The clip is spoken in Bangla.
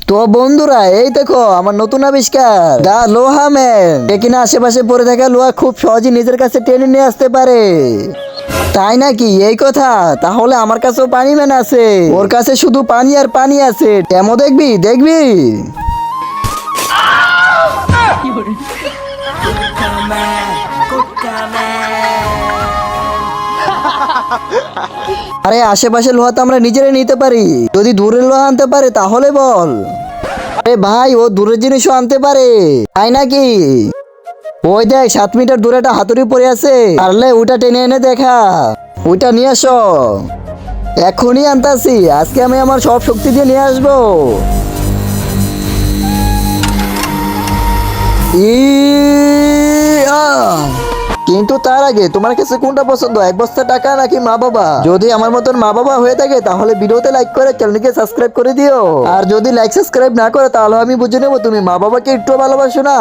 তো বন্ধুরা, এই দেখো আমার নতুন আবিষ্কার দা লোহা ম্যান। এ কিনা আশেপাশে পড়ে থাকা লোহা খুব সহজে নিজের কাছে টেনে নিয়ে আসতে পারে। তাই নাকি? এই কথা। তাহলে আমার কাছেও পানি ম্যান আছে। ওর কাছে শুধু পানি আর পানি আছে। ডেমো দেখবি দেখবি? আরে আশেপাশে লোহা তো আমরা নিজেরাই নিতে পারি। যদি দূরের লোহা আনতে পারে তাহলে বল। আরে ভাই, ও দূরের জিনিসও আনতে পারে। তাই নাকি? ওই দেখ 7 মিটার দূরে একটা হাতুড়ি পড়ে আছে, পারলে ওটা টেনে এনে দেখা। ওইটা নিয়ে আসো। এখনই আনতাছি। আজকে আমি আমার সব শক্তি দিয়ে নিয়ে আসবো। কিন্তু তার আগে তোমার কাছে কোনটা পছন্দ, 1 বস্তা টাকা নাকি মা বাবা? যদি আমার মতন মা বাবা হয়ে থাকে তাহলে ভিডিওতে লাইক করে চ্যানেলকে সাবস্ক্রাইব করে দিও। আর যদি লাইক সাবস্ক্রাইব না করে তাহলে আমি বুঝে নেবো তুমি মা বাবাকে একটু ভালোবাসো না।